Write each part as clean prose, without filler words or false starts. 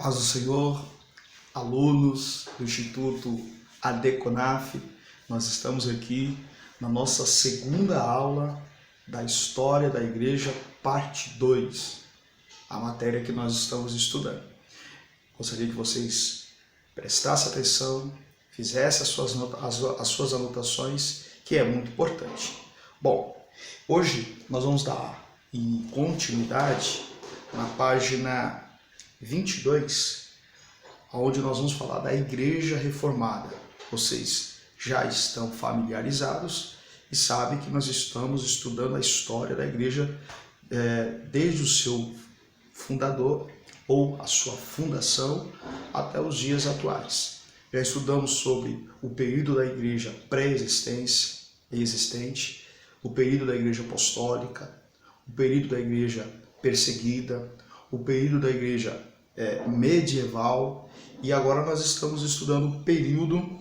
Paz do Senhor, alunos do Instituto ADCONAF, nós estamos aqui na nossa segunda aula da História da Igreja, parte 2, a matéria que nós estamos estudando. Gostaria que vocês prestassem atenção, fizessem as suas anotações, que é muito importante. Bom, hoje nós vamos dar continuidade na página 22, onde nós vamos falar da Igreja Reformada. Vocês já estão familiarizados e sabem que nós estamos estudando a história da Igreja desde o seu fundador ou a sua fundação até os dias atuais. Já estudamos sobre o período da Igreja pré-existente, o período da Igreja Apostólica, o período da Igreja perseguida, o período da Igreja medieval, e agora nós estamos estudando o período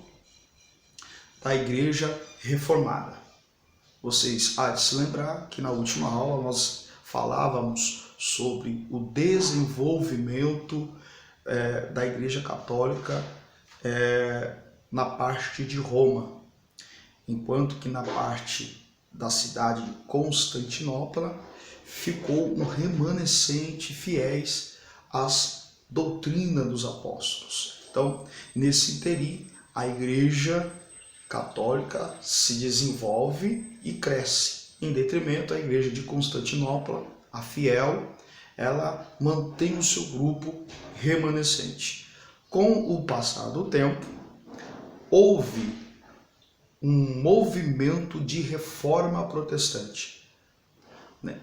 da Igreja Reformada. Vocês há de se lembrar que na última aula nós falávamos sobre o desenvolvimento da Igreja Católica na parte de Roma, enquanto que na parte da cidade de Constantinopla ficou um remanescente fiéis às doutrinas dos apóstolos. Então, nesse interim, a Igreja Católica se desenvolve e cresce, em detrimento da Igreja de Constantinopla, a fiel, ela mantém o seu grupo remanescente. Com o passar do tempo, houve um movimento de reforma protestante.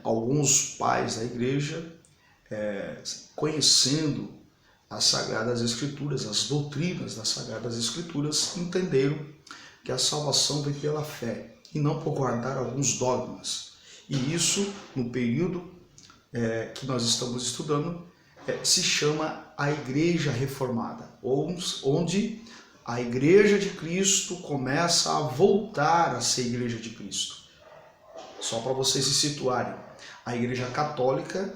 Alguns pais da Igreja, conhecendo as Sagradas Escrituras, as doutrinas das Sagradas Escrituras, entenderam que a salvação vem pela fé e não por guardar alguns dogmas. E isso, no período que nós estamos estudando, se chama a Igreja Reformada, onde a Igreja de Cristo começa a voltar a ser Igreja de Cristo. Só para vocês se situarem, a Igreja Católica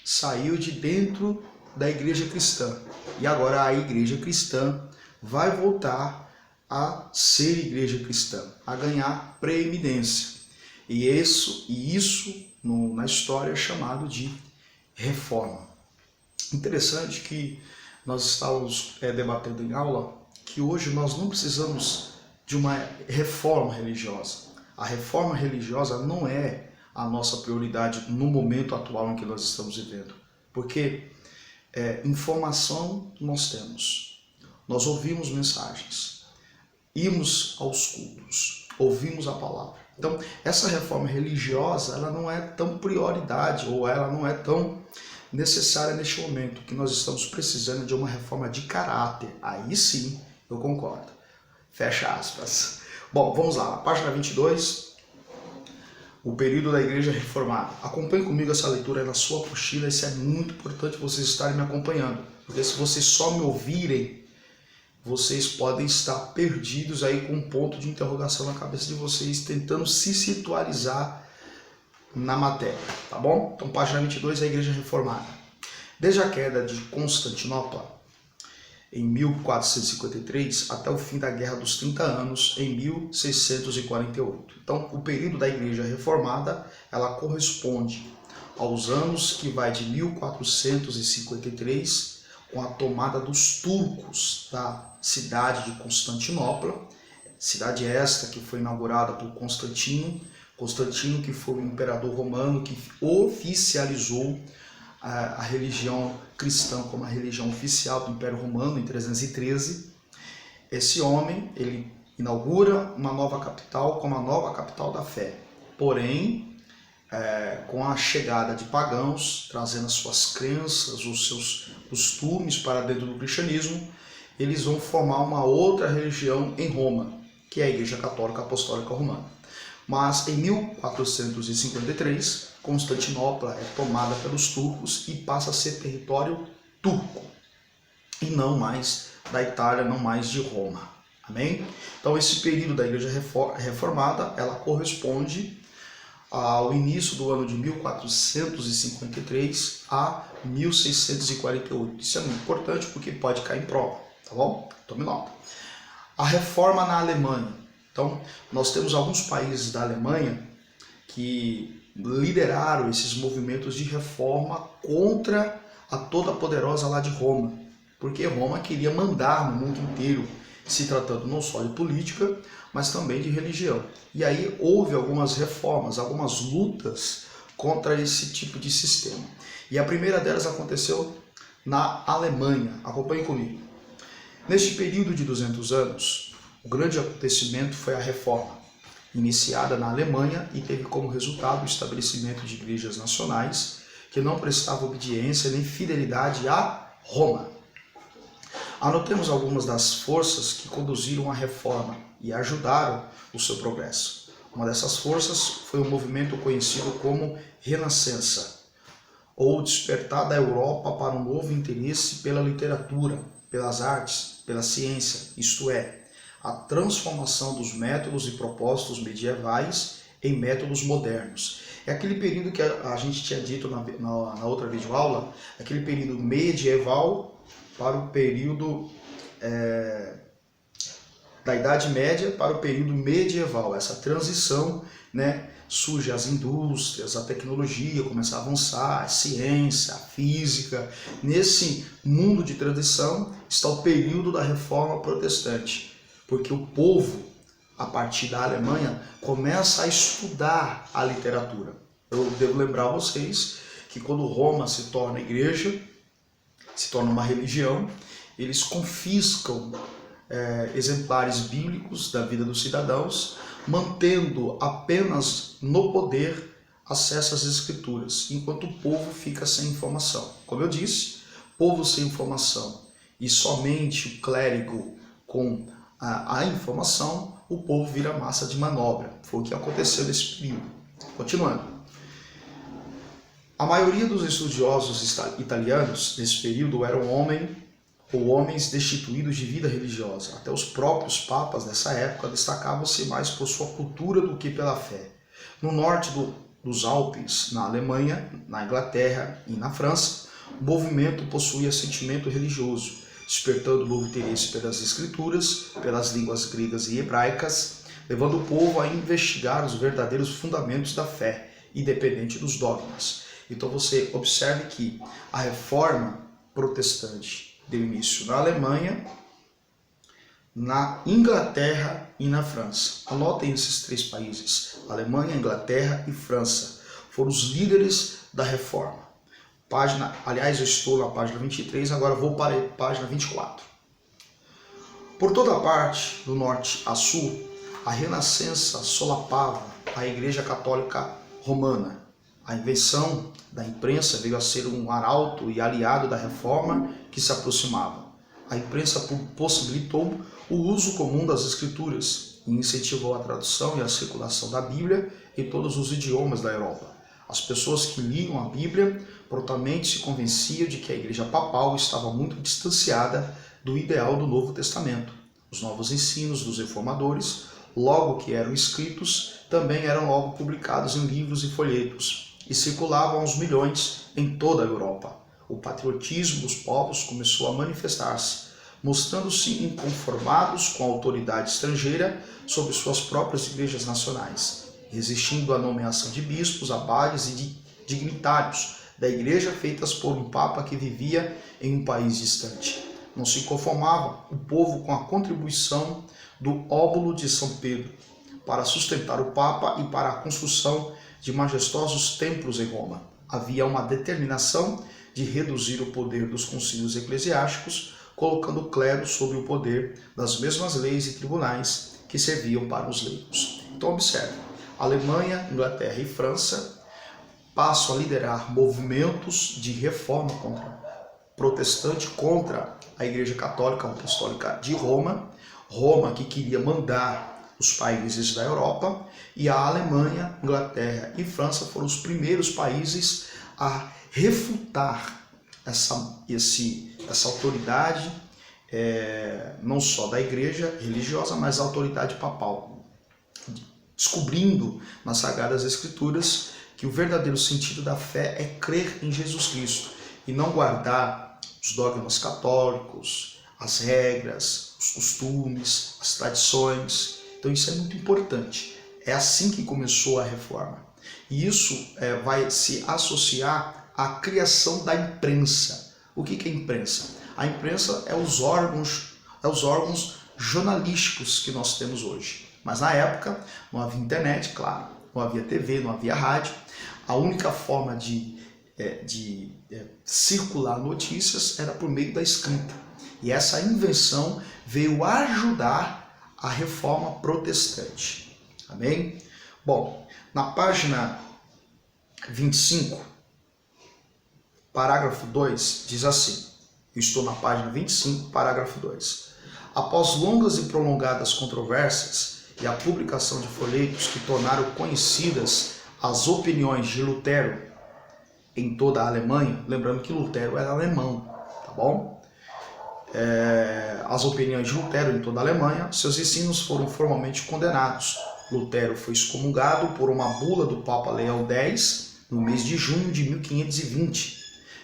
saiu de dentro da Igreja Cristã e agora a Igreja Cristã vai voltar a ser Igreja Cristã, a ganhar preeminência. E isso na história é chamado de reforma. Interessante que nós estávamos debatendo em aula que hoje nós não precisamos de uma reforma religiosa. A reforma religiosa não é a nossa prioridade no momento atual em que nós estamos vivendo. Porque informação nós temos, nós ouvimos mensagens, ímos aos cultos, ouvimos a palavra. Então, essa reforma religiosa, ela não é tão prioridade, ou ela não é tão necessária neste momento, que nós estamos precisando de uma reforma de caráter. Aí sim, eu concordo. Fecha aspas. Bom, vamos lá, página 22, o período da Igreja Reformada. Acompanhe comigo essa leitura na sua apostila, isso é muito importante vocês estarem me acompanhando, porque se vocês só me ouvirem, vocês podem estar perdidos aí com um ponto de interrogação na cabeça de vocês, tentando se situalizar na matéria, tá bom? Então, página 22, a Igreja Reformada. Desde a queda de Constantinopla, em 1453, até o fim da Guerra dos 30 Anos, em 1648. Então, o período da Igreja Reformada, ela corresponde aos anos que vai de 1453, com a tomada dos turcos da cidade de Constantinopla, cidade esta que foi inaugurada por Constantino, que foi o imperador romano que oficializou a religião cristã como a religião oficial do Império Romano em 313. Esse homem, ele inaugura uma nova capital como a nova capital da fé. Porém, com a chegada de pagãos, trazendo as suas crenças, os seus costumes para dentro do cristianismo, eles vão formar uma outra religião em Roma, que é a Igreja Católica Apostólica Romana. Mas em 1453, Constantinopla é tomada pelos turcos e passa a ser território turco, e não mais da Itália, não mais de Roma. Amém? Então esse período da Igreja Reformada, ela corresponde ao início do ano de 1453 a 1648. Isso é muito importante porque pode cair em prova, tá bom? Tome nota. A reforma na Alemanha. Então, nós temos alguns países da Alemanha que lideraram esses movimentos de reforma contra a toda poderosa lá de Roma, porque Roma queria mandar no mundo inteiro, se tratando não só de política, mas também de religião. E aí houve algumas reformas, algumas lutas contra esse tipo de sistema. E a primeira delas aconteceu na Alemanha. Acompanhe comigo. Neste período de 200 anos, o grande acontecimento foi a reforma, iniciada na Alemanha e teve como resultado o estabelecimento de igrejas nacionais que não prestavam obediência nem fidelidade a Roma. Anotemos algumas das forças que conduziram a reforma e ajudaram o seu progresso. Uma dessas forças foi o movimento conhecido como Renascença, ou despertar da Europa para um novo interesse pela literatura, pelas artes, pela ciência, isto é, a transformação dos métodos e propósitos medievais em métodos modernos. É aquele período que a gente tinha dito na outra videoaula, aquele período medieval para o período da Idade Média para o período medieval. Essa transição, né, surge as indústrias, a tecnologia começa a avançar, a ciência, a física. Nesse mundo de transição está o período da Reforma Protestante, porque o povo, a partir da Alemanha, começa a estudar a literatura. Eu devo lembrar a vocês que quando Roma se torna igreja, se torna uma religião, eles confiscam exemplares bíblicos da vida dos cidadãos, mantendo apenas no poder acesso às escrituras, enquanto o povo fica sem informação. Como eu disse, povo sem informação e somente o clérigo com a informação, o povo vira massa de manobra. Foi o que aconteceu nesse período. Continuando. A maioria dos estudiosos italianos nesse período eram homens destituídos de vida religiosa. Até os próprios papas dessa época destacavam-se mais por sua cultura do que pela fé. No norte dos Alpes, na Alemanha, na Inglaterra e na França, o movimento possuía sentimento religioso, despertando novo interesse pelas escrituras, pelas línguas gregas e hebraicas, levando o povo a investigar os verdadeiros fundamentos da fé, independente dos dogmas. Então você observe que a reforma protestante deu início na Alemanha, na Inglaterra e na França. Anotem esses três países, Alemanha, Inglaterra e França. Foram os líderes da reforma. Aliás, eu estou na página 23, agora vou para a página 24. Por toda parte, do norte a sul, a Renascença solapava a Igreja Católica Romana. A invenção da imprensa veio a ser um arauto e aliado da reforma que se aproximava. A imprensa possibilitou o uso comum das escrituras e incentivou a tradução e a circulação da Bíblia em todos os idiomas da Europa. As pessoas que liam a Bíblia prontamente se convenciam de que a Igreja Papal estava muito distanciada do ideal do Novo Testamento. Os novos ensinos dos reformadores, logo que eram escritos, também eram logo publicados em livros e folhetos e circulavam aos milhões em toda a Europa. O patriotismo dos povos começou a manifestar-se, mostrando-se inconformados com a autoridade estrangeira sobre suas próprias igrejas nacionais, resistindo à nomeação de bispos, abades e dignitários da igreja feitas por um papa que vivia em um país distante. Não se conformava o povo com a contribuição do óbolo de São Pedro para sustentar o papa e para a construção de majestosos templos em Roma. Havia uma determinação de reduzir o poder dos concílios eclesiásticos, colocando o clero sob o poder das mesmas leis e tribunais que serviam para os leigos. Então observe, Alemanha, Inglaterra e França passam a liderar movimentos de reforma protestante contra a Igreja Católica Apostólica de Roma, Roma que queria mandar os países da Europa, e a Alemanha, Inglaterra e França foram os primeiros países a refutar essa autoridade, não só da igreja religiosa, mas a autoridade papal. descobrindo nas Sagradas Escrituras que o verdadeiro sentido da fé é crer em Jesus Cristo e não guardar os dogmas católicos, as regras, os costumes, as tradições. Então isso é muito importante. É assim que começou a reforma. E isso vai se associar à criação da imprensa. O que é imprensa? A imprensa é os órgãos jornalísticos que nós temos hoje. Mas na época não havia internet, claro, não havia TV, não havia rádio. A única forma de circular notícias era por meio da escrita. E essa invenção veio ajudar a reforma protestante. Amém? Bom, na página 25, parágrafo 2, diz assim, eu estou na página 25, parágrafo 2. Após longas e prolongadas controvérsias e a publicação de folhetos que tornaram conhecidas as opiniões de Lutero em toda a Alemanha, lembrando que Lutero era alemão, tá bom? As opiniões de Lutero em toda a Alemanha, seus ensinos foram formalmente condenados. Lutero foi excomungado por uma bula do Papa Leão X no mês de junho de 1520.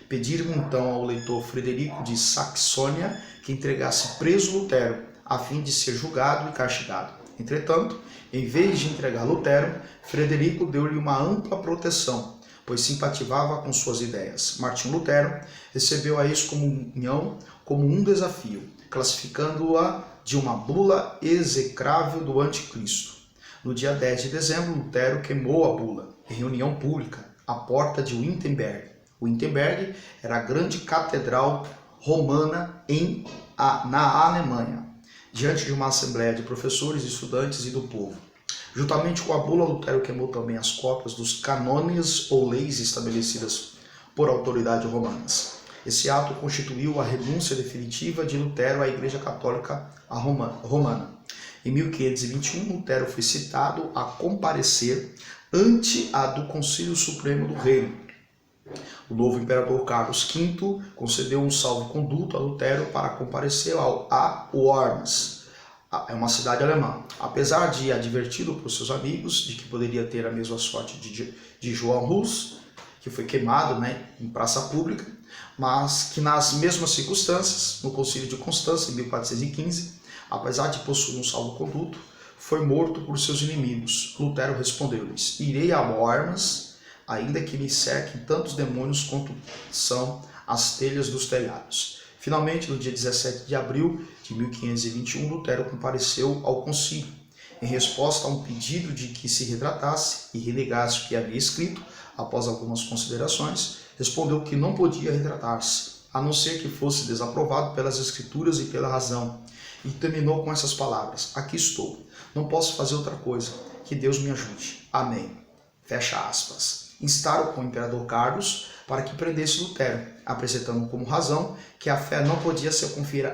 Pediram então ao eleitor Frederico de Saxônia que entregasse preso Lutero, a fim de ser julgado e castigado. Entretanto, em vez de entregar Lutero, Frederico deu-lhe uma ampla proteção, pois simpatizava com suas ideias. Martinho Lutero recebeu a excomunhão como um desafio, classificando-a de uma bula execrável do anticristo. No dia 10 de dezembro, Lutero queimou a bula, em reunião pública, à porta de Wittenberg. Wittenberg era a grande catedral romana na Alemanha, diante de uma assembleia de professores, estudantes e do povo. Juntamente com a bula, Lutero queimou também as cópias dos cânones ou leis estabelecidas por autoridades romanas. Esse ato constituiu a renúncia definitiva de Lutero à Igreja Católica Romana. Em 1521, Lutero foi citado a comparecer ante a do Concílio Supremo do Reino. O novo imperador Carlos V concedeu um salvo-conduto a Lutero para comparecer a Worms, é uma cidade alemã. Apesar de advertido por seus amigos de que poderia ter a mesma sorte de João Hus, que foi queimado em praça pública, mas que nas mesmas circunstâncias, no Concílio de Constança, em 1415, apesar de possuir um salvo-conduto, foi morto por seus inimigos. Lutero respondeu-lhes: irei a Worms, ainda que me cerquem tantos demônios quanto são as telhas dos telhados. Finalmente, no dia 17 de abril de 1521, Lutero compareceu ao concílio. Em resposta a um pedido de que se retratasse e renegasse o que havia escrito, após algumas considerações, respondeu que não podia retratar-se, a não ser que fosse desaprovado pelas Escrituras e pela razão. E terminou com essas palavras: aqui estou, não posso fazer outra coisa, que Deus me ajude. Amém. Fecha aspas. Instaram com o imperador Carlos para que prendesse Lutero, apresentando como razão que a fé não podia ser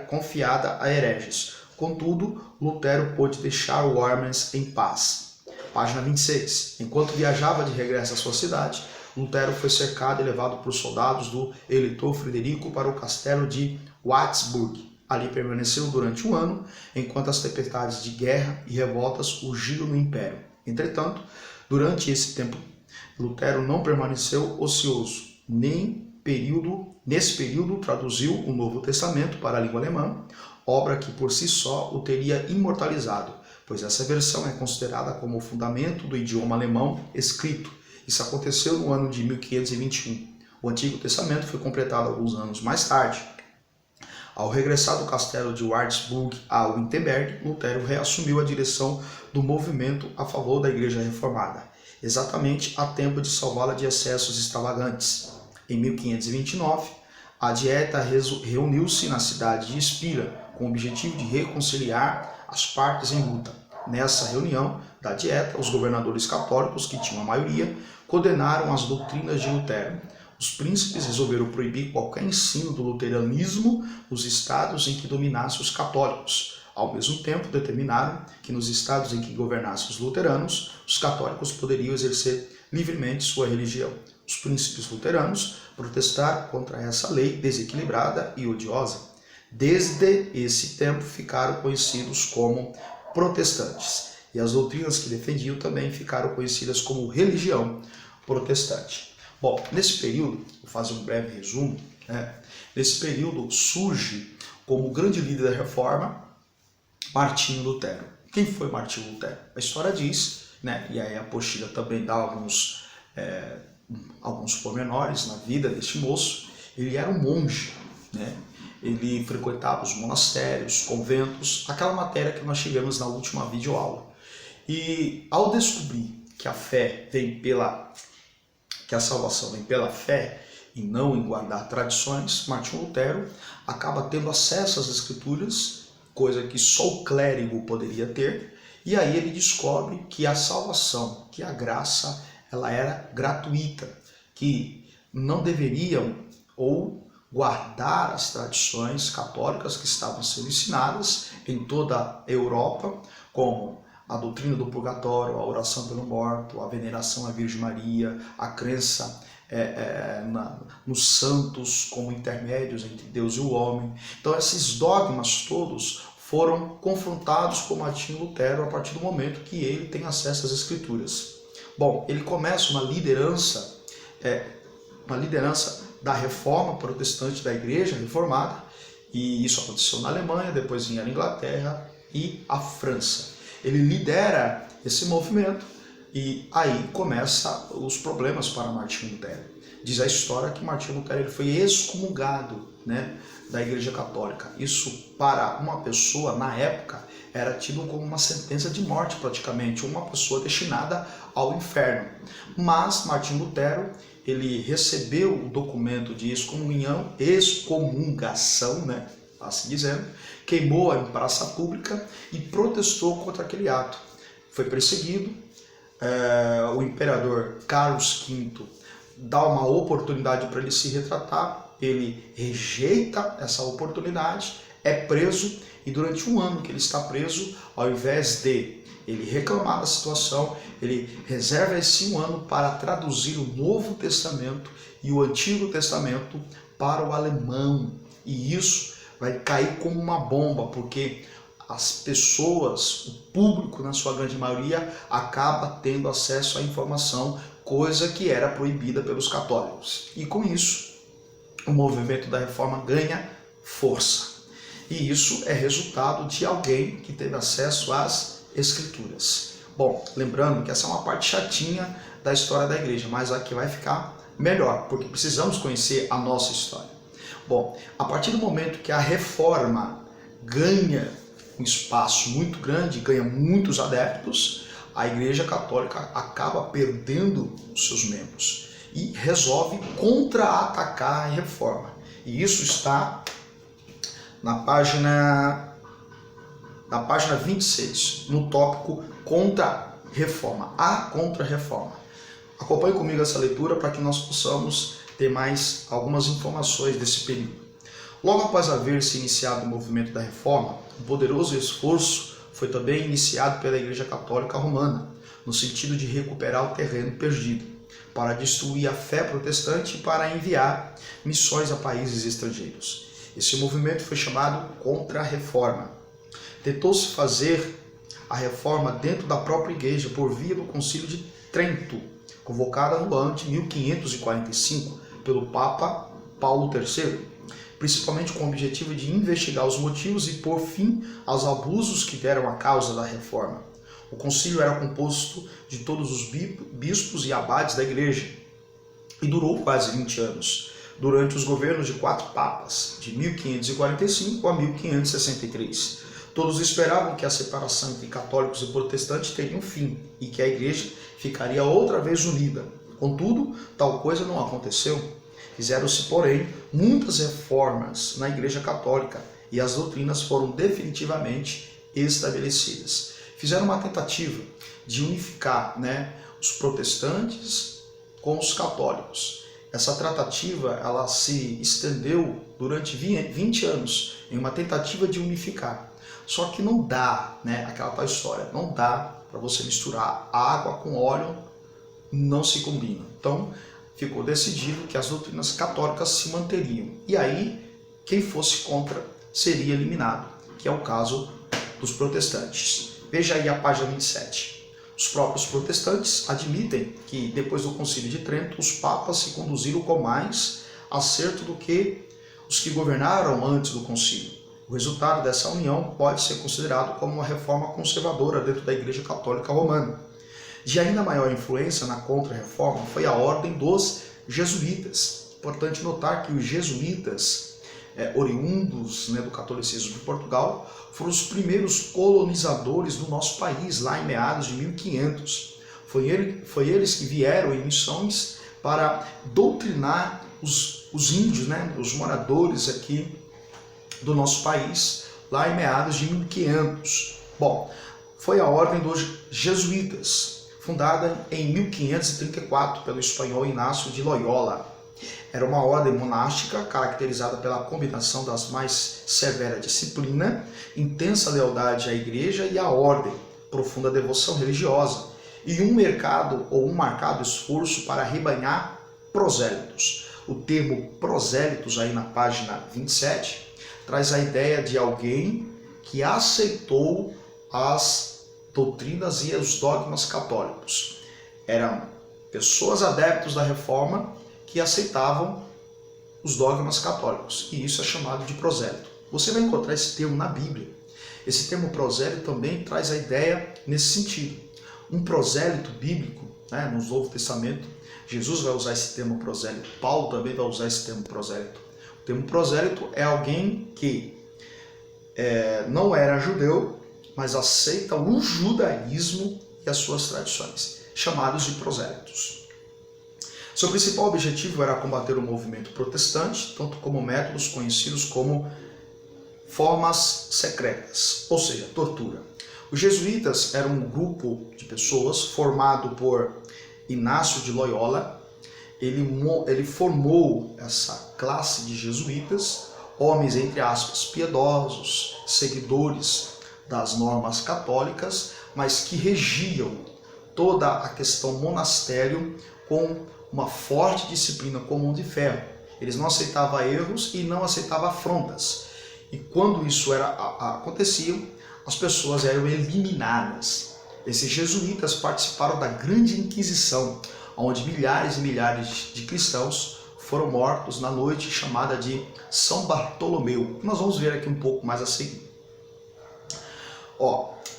confiada a hereges. Contudo, Lutero pôde deixar Worms em paz. Página 26. Enquanto viajava de regresso à sua cidade, Lutero foi cercado e levado por soldados do eleitor Frederico para o castelo de Wartburg. Ali permaneceu durante um ano, enquanto as tempestades de guerra e revoltas urgiam no império. Entretanto, durante esse tempo, Lutero não permaneceu ocioso. Nesse período, traduziu o Novo Testamento para a língua alemã, obra que por si só o teria imortalizado, pois essa versão é considerada como o fundamento do idioma alemão escrito. Isso aconteceu no ano de 1521. O Antigo Testamento foi completado alguns anos mais tarde. Ao regressar do castelo de Wartburg a Wittenberg, Lutero reassumiu a direção do movimento a favor da Igreja Reformada, exatamente a tempo de salvá-la de excessos extravagantes. Em 1529, a Dieta reuniu-se na cidade de Espira com o objetivo de reconciliar as partes em luta. Nessa reunião da Dieta, os governadores católicos, que tinham a maioria, condenaram as doutrinas de Lutero. Os príncipes resolveram proibir qualquer ensino do luteranismo nos estados em que dominassem os católicos. Ao mesmo tempo, determinaram que nos estados em que governassem os luteranos, os católicos poderiam exercer livremente sua religião. Os príncipes luteranos protestaram contra essa lei desequilibrada e odiosa. Desde esse tempo ficaram conhecidos como protestantes. e as doutrinas que defendiam também ficaram conhecidas como religião protestante. Bom, nesse período, vou fazer um breve resumo, nesse período surge como grande líder da reforma Martinho Lutero. Quem foi Martinho Lutero? A história diz, e aí a apostila também dá alguns pormenores na vida deste moço. Ele era um monge, ele frequentava os monastérios, conventos, aquela matéria que nós tivemos na última videoaula. E ao descobrir que a salvação vem pela fé e não em guardar tradições, Martinho Lutero acaba tendo acesso às escrituras, coisa que só o clérigo poderia ter, e aí ele descobre que a salvação, que a graça, ela era gratuita, que não deveriam ou guardar as tradições católicas que estavam sendo ensinadas em toda a Europa, como a doutrina do purgatório, a oração pelo morto, a veneração à Virgem Maria, a crença nos santos como intermédios entre Deus e o homem. Então esses dogmas todos foram confrontados com Martinho Lutero a partir do momento que ele tem acesso às escrituras. Bom, ele começa uma liderança da reforma protestante da igreja reformada, e isso aconteceu na Alemanha, depois vinha a Inglaterra e a França. Ele lidera esse movimento e aí começa os problemas para Martinho Lutero. Diz a história que Martinho Lutero ele foi excomungado, da Igreja Católica. Isso para uma pessoa na época era tido como uma sentença de morte praticamente, uma pessoa destinada ao inferno. Mas Martinho Lutero ele recebeu o documento de excomungação, assim dizendo, queimou em praça pública e protestou contra aquele ato. Foi perseguido, o imperador Carlos V dá uma oportunidade para ele se retratar, ele rejeita essa oportunidade, é preso e durante um ano que ele está preso, ao invés de ele reclamar da situação, ele reserva esse um ano para traduzir o Novo Testamento e o Antigo Testamento para o alemão. E isso vai cair como uma bomba, porque as pessoas, o público na sua grande maioria, acaba tendo acesso à informação, coisa que era proibida pelos católicos. E com isso, o movimento da reforma ganha força. E isso é resultado de alguém que teve acesso às escrituras. Bom, lembrando que essa é uma parte chatinha da história da igreja, mas aqui vai ficar melhor, porque precisamos conhecer a nossa história. Bom, a partir do momento que a reforma ganha um espaço muito grande, ganha muitos adeptos, a Igreja Católica acaba perdendo os seus membros e resolve contra-atacar a reforma. E isso está na página 26, no tópico contra-reforma, a contra-reforma. Acompanhe comigo essa leitura para que nós possamos ter mais algumas informações desse período. Logo após haver se iniciado o movimento da reforma, um poderoso esforço foi também iniciado pela Igreja Católica Romana, no sentido de recuperar o terreno perdido, para destruir a fé protestante e para enviar missões a países estrangeiros. Esse movimento foi chamado Contra-Reforma. Tentou-se fazer a reforma dentro da própria igreja por via do Concílio de Trento, convocada no ano de 1545 pelo Papa Paulo III, principalmente com o objetivo de investigar os motivos e pôr fim aos abusos que deram a causa da reforma. O concílio era composto de todos os bispos e abades da igreja e durou quase 20 anos, durante os governos de 4 papas, de 1545 a 1563. Todos esperavam que a separação entre católicos e protestantes teria um fim e que a igreja ficaria outra vez unida. Contudo, tal coisa não aconteceu. Fizeram-se, porém, muitas reformas na Igreja Católica e as doutrinas foram definitivamente estabelecidas. Fizeram uma tentativa de unificar os protestantes com os católicos. Essa tratativa ela se estendeu durante 20 anos em uma tentativa de unificar. Só que não dá, aquela tal história, não dá para você misturar água com óleo, não se combina. Então, ficou decidido que as doutrinas católicas se manteriam. E aí, quem fosse contra seria eliminado, que é o caso dos protestantes. Veja aí a página 27. Os próprios protestantes admitem que, depois do Concílio de Trento, os papas se conduziram com mais acerto do que os que governaram antes do concílio. O resultado dessa união pode ser considerado como uma reforma conservadora dentro da Igreja Católica Romana. De ainda maior influência na Contra-Reforma foi a Ordem dos Jesuítas. Importante notar que os jesuítas, oriundos do catolicismo de Portugal, foram os primeiros colonizadores do nosso país, lá em meados de 1500. Foi eles que vieram em missões para doutrinar os índios, os moradores aqui do nosso país, lá em meados de 1500. Bom, foi a Ordem dos Jesuítas, fundada em 1534 pelo espanhol Inácio de Loyola. Era uma ordem monástica caracterizada pela combinação das mais severa disciplina, intensa lealdade à igreja e à ordem, profunda devoção religiosa e um marcado esforço para arrebanhar prosélitos. O termo prosélitos, aí na página 27, traz a ideia de alguém que aceitou as doutrinas e os dogmas católicos. Eram pessoas adeptos da Reforma que aceitavam os dogmas católicos, e isso é chamado de prosélito. Você vai encontrar esse termo na Bíblia. Esse termo prosélito também traz a ideia nesse sentido. Um prosélito bíblico, no Novo Testamento, Jesus vai usar esse termo prosélito, Paulo também vai usar esse termo prosélito. O termo prosélito é alguém que não era judeu, mas aceita o judaísmo e as suas tradições, chamados de prosélitos. Seu principal objetivo era combater o movimento protestante, tanto como métodos conhecidos como formas secretas, ou seja, tortura. Os jesuítas eram um grupo de pessoas formado por Inácio de Loyola. Ele formou essa classe de jesuítas, homens, entre aspas, piedosos, seguidores das normas católicas, mas que regiam toda a questão monastério com uma forte disciplina com mão de ferro. Eles não aceitavam erros e não aceitavam afrontas. E quando isso acontecia, as pessoas eram eliminadas. Esses jesuítas participaram da Grande Inquisição, onde milhares e milhares de cristãos foram mortos na noite chamada de São Bartolomeu. Nós vamos ver aqui um pouco mais a seguir.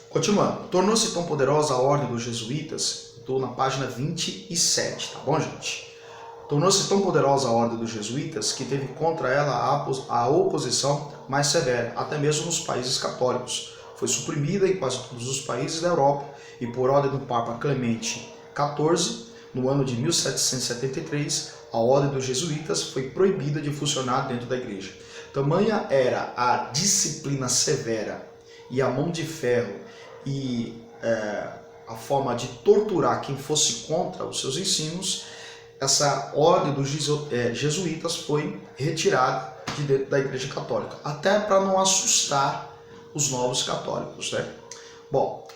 Continuando. Tornou-se tão poderosa a ordem dos jesuítas, estou na página 27, tá bom, gente? Tornou-se tão poderosa a ordem dos jesuítas que teve contra ela a oposição mais severa, até mesmo nos países católicos. Foi suprimida em quase todos os países da Europa e, por ordem do Papa Clemente XIV, no ano de 1773, a ordem dos jesuítas foi proibida de funcionar dentro da igreja. Tamanha era a disciplina severa e a mão de ferro e a forma de torturar quem fosse contra os seus ensinos, essa ordem dos jesuítas foi retirada de dentro da Igreja Católica, até para não assustar os novos católicos. Bom,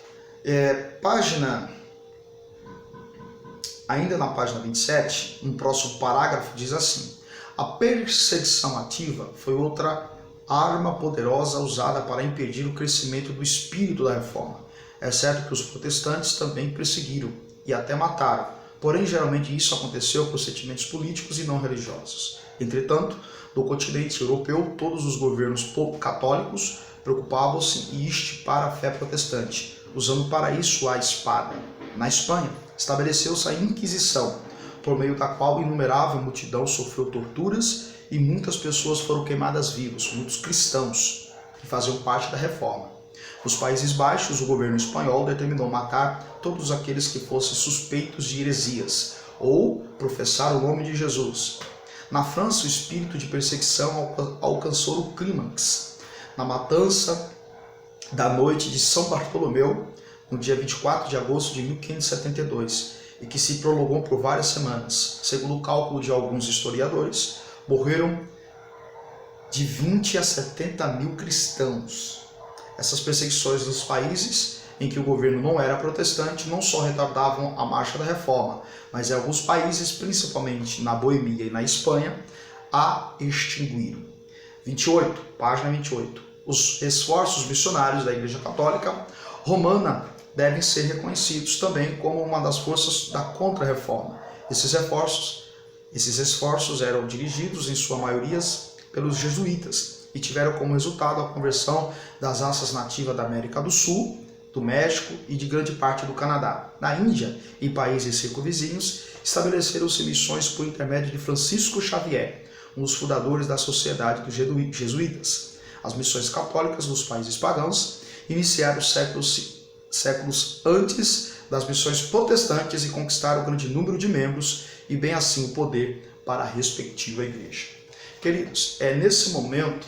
ainda na página 27, um próximo parágrafo diz assim: a perseguição ativa foi outra arma poderosa usada para impedir o crescimento do espírito da reforma. É certo que os protestantes também perseguiram e até mataram, porém geralmente isso aconteceu por sentimentos políticos e não religiosos. Entretanto, no continente europeu, todos os governos católicos preocupavam-se em estipar a fé protestante, usando para isso a espada. Na Espanha, estabeleceu-se a Inquisição, por meio da qual inumerável multidão sofreu torturas e muitas pessoas foram queimadas vivas, muitos cristãos que faziam parte da reforma. Nos Países Baixos, o governo espanhol determinou matar todos aqueles que fossem suspeitos de heresias ou professar o nome de Jesus. Na França, o espírito de perseguição alcançou o clímax na matança da noite de São Bartolomeu, no dia 24 de agosto de 1572, e que se prolongou por várias semanas. Segundo o cálculo de alguns historiadores, morreram de 20 a 70 mil cristãos. Essas perseguições nos países em que o governo não era protestante não só retardavam a marcha da reforma, mas em alguns países, principalmente na Boemia e na Espanha, a extinguiram. 28, página 28. Os esforços missionários da Igreja Católica romana devem ser reconhecidos também como uma das forças da Contra-Reforma. Esses esforços eram dirigidos, em sua maioria, pelos jesuítas e tiveram como resultado a conversão das raças nativas da América do Sul, do México e de grande parte do Canadá. Na Índia e países circunvizinhos, estabeleceram-se missões por intermédio de Francisco Xavier, um dos fundadores da Sociedade dos Jesuítas. As missões católicas nos países pagãos iniciaram séculos antes das missões protestantes e conquistaram um grande número de membros e bem assim o poder para a respectiva igreja. Queridos, é nesse momento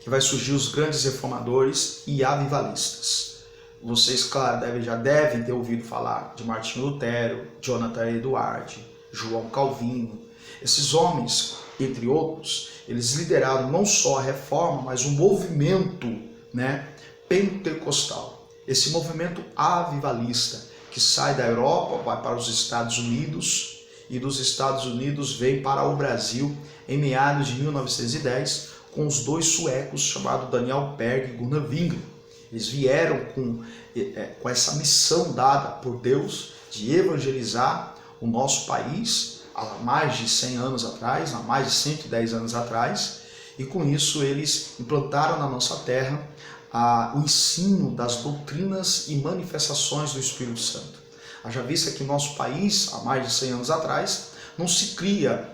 que vai surgir os grandes reformadores e avivalistas. Vocês, claro, já devem ter ouvido falar de Martinho Lutero, Jonathan Edwards, João Calvino. Esses homens, entre outros, eles lideraram não só a reforma, mas um movimento, pentecostal. Esse movimento avivalista que sai da Europa, vai para os Estados Unidos e dos Estados Unidos vem para o Brasil em meados de 1910 com os dois suecos chamados Daniel Berg e Gunnar Wingren. Eles vieram com essa missão dada por Deus de evangelizar o nosso país há mais de 100 anos atrás, há mais de 110 anos atrás, e com isso eles implantaram na nossa terra o ensino das doutrinas e manifestações do Espírito Santo. Haja vista que nosso país, há mais de 100 anos atrás, não se cria,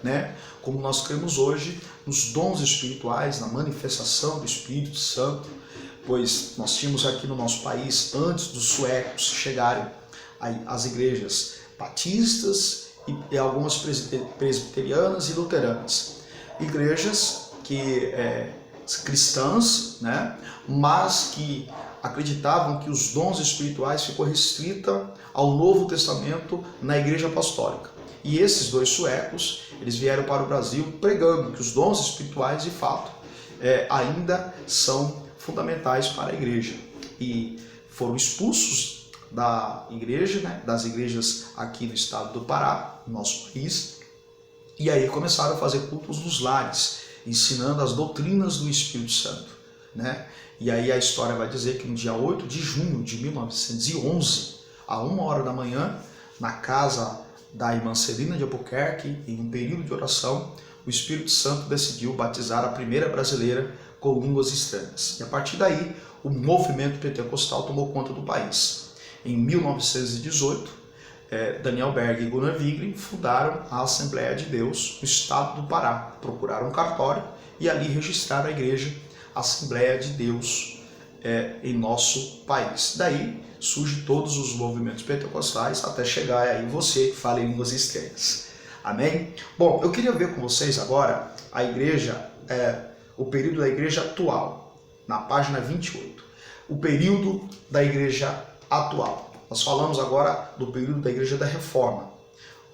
como nós cremos hoje, nos dons espirituais, na manifestação do Espírito Santo, pois nós tínhamos aqui no nosso país, antes dos suecos chegarem as igrejas batistas e algumas presbiterianas e luteranas, igrejas cristãs, mas que acreditavam que os dons espirituais ficou restrita ao Novo Testamento na Igreja Apostólica. E esses dois suecos, eles vieram para o Brasil pregando que os dons espirituais, de fato, ainda são fundamentais para a igreja. E foram expulsos da igreja, das igrejas aqui no estado do Pará, no nosso país, e aí começaram a fazer cultos nos lares, ensinando as doutrinas do Espírito Santo. E aí a história vai dizer que no dia 8 de junho de 1911, a 1h da manhã, na casa da irmã Celina de Albuquerque, em um período de oração, o Espírito Santo decidiu batizar a primeira brasileira com línguas estranhas. E a partir daí, o movimento pentecostal tomou conta do país. Em 1918, Daniel Berg e Gunnar Wingren fundaram a Assembleia de Deus no estado do Pará. Procuraram um cartório e ali registraram a igreja Assembleia de Deus em nosso país. Daí surgem todos os movimentos pentecostais até chegar aí você que fala em línguas estranhas. Amém? Bom, eu queria ver com vocês agora a igreja, o período da igreja atual, na página 28. O período da igreja atual. Nós falamos agora do período da igreja da Reforma,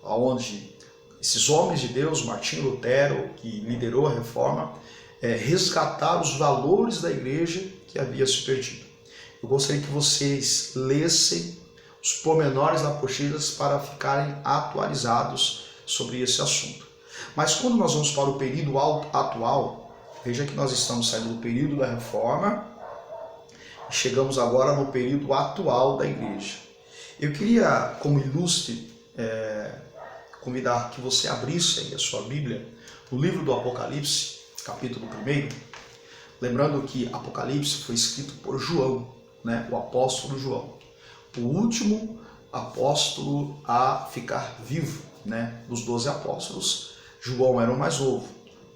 onde esses homens de Deus, Martinho Lutero, que liderou a Reforma, resgataram os valores da igreja que havia se perdido. Eu gostaria que vocês lessem os pormenores da apostila para ficarem atualizados sobre esse assunto. Mas quando nós vamos para o período atual, veja que nós estamos saindo do período da Reforma e chegamos agora no período atual da igreja. Eu queria, como ilustre, convidar que você abrisse aí a sua Bíblia no livro do Apocalipse, capítulo 1, lembrando que Apocalipse foi escrito por João, o apóstolo João, o último apóstolo a ficar vivo, dos 12 apóstolos. João era o mais novo,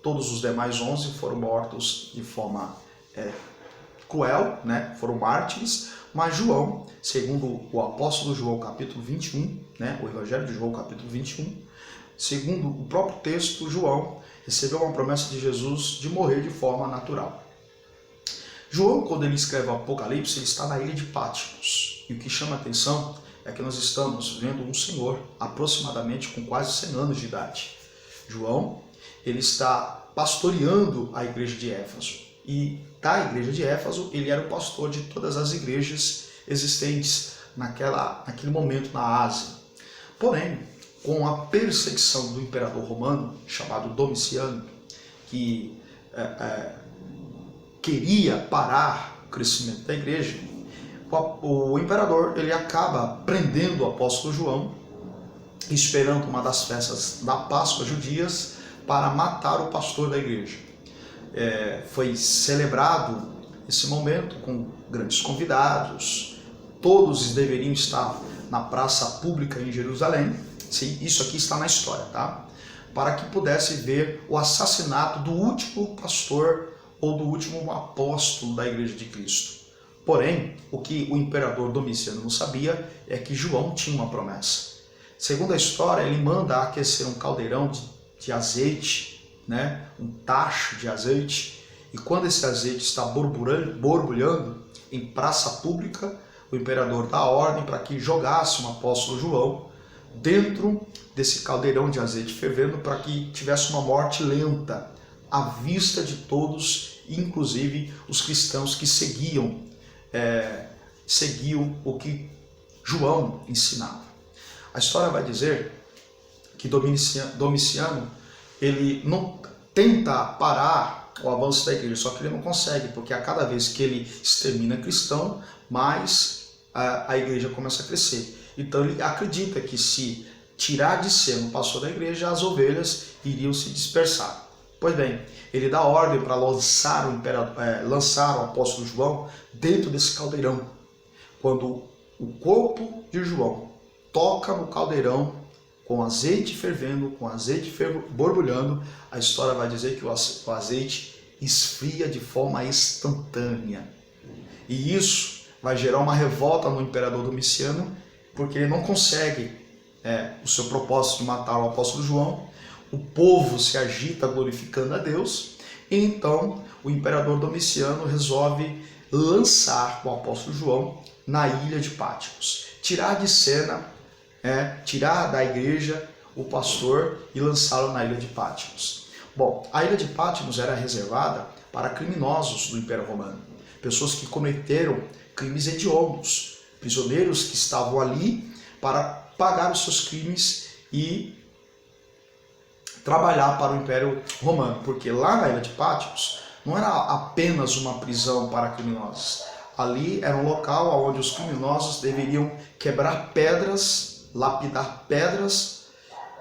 todos os demais 11 foram mortos de forma cruel, foram mártires, mas João, segundo o apóstolo João capítulo 21, o Evangelho de João capítulo 21, segundo o próprio texto, João recebeu uma promessa de Jesus de morrer de forma natural. João, quando ele escreve o Apocalipse, ele está na ilha de Patmos. E o que chama a atenção é que nós estamos vendo um senhor, aproximadamente com quase 100 anos de idade. João, ele está pastoreando a igreja de Éfeso. E da igreja de Éfeso, ele era o pastor de todas as igrejas existentes naquele momento na Ásia. Porém, com a perseguição do imperador romano, chamado Domiciano, que queria parar o crescimento da igreja, o imperador ele acaba prendendo o apóstolo João, esperando uma das festas da Páscoa judias para matar o pastor da igreja. Foi celebrado esse momento com grandes convidados, todos deveriam estar na praça pública em Jerusalém. Sim, isso aqui está na história, tá? Para que pudesse ver o assassinato do último pastor ou do último apóstolo da Igreja de Cristo. Porém, o que o imperador Domiciano não sabia é que João tinha uma promessa. Segundo a história, ele manda aquecer um caldeirão de azeite, né? Um tacho de azeite, e quando esse azeite está borbulhando em praça pública, o imperador dá ordem para que jogasse o apóstolo João dentro desse caldeirão de azeite fervendo, para que tivesse uma morte lenta, à vista de todos, inclusive os cristãos que seguiam o que João ensinava. A história vai dizer que Domiciano ele não tenta parar o avanço da igreja, só que ele não consegue, porque a cada vez que ele extermina cristão, mais a igreja começa a crescer. Então ele acredita que se tirar de cena o pastor da igreja, as ovelhas iriam se dispersar. Pois bem, ele dá ordem para lançar o apóstolo João dentro desse caldeirão. Quando o corpo de João toca no caldeirão, com azeite fervendo, com azeite borbulhando, a história vai dizer que o azeite esfria de forma instantânea. E isso vai gerar uma revolta no imperador Domiciano, porque ele não consegue o seu propósito de matar o apóstolo João. O povo se agita glorificando a Deus, e então o imperador Domiciano resolve lançar o apóstolo João na ilha de Patmos, tirar de cena, tirar da igreja o pastor e lançá-lo na ilha de Patmos. Bom, a ilha de Patmos era reservada para criminosos do Império Romano, pessoas que cometeram crimes hediondos, prisioneiros que estavam ali para pagar os seus crimes e trabalhar para o Império Romano, porque lá na ilha de Patmos não era apenas uma prisão para criminosos. Ali era um local onde os criminosos deveriam quebrar pedras, lapidar pedras,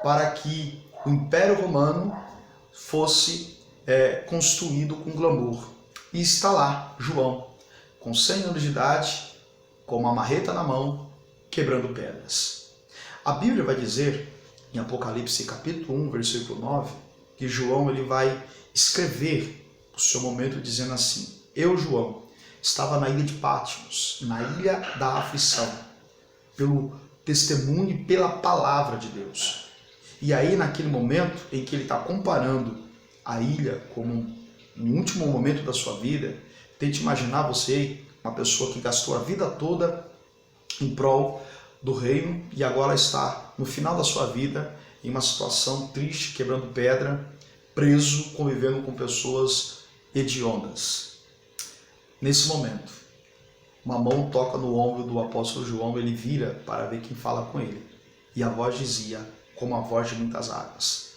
para que o Império Romano fosse construído com glamour. E está lá João, com 100 anos de idade, com uma marreta na mão, quebrando pedras. A Bíblia vai dizer, em Apocalipse capítulo 1, versículo 9, que João ele vai escrever o seu momento dizendo assim: eu, João, estava na ilha de Patmos, na ilha da aflição, pelo testemunho e pela palavra de Deus. E aí, naquele momento em que ele está comparando a ilha como um último momento da sua vida, tente imaginar você, uma pessoa que gastou a vida toda em prol do reino e agora está no final da sua vida em uma situação triste, quebrando pedra, preso, convivendo com pessoas hediondas. Nesse momento, uma mão toca no ombro do apóstolo João, ele vira para ver quem fala com ele. E a voz dizia, como a voz de muitas águas: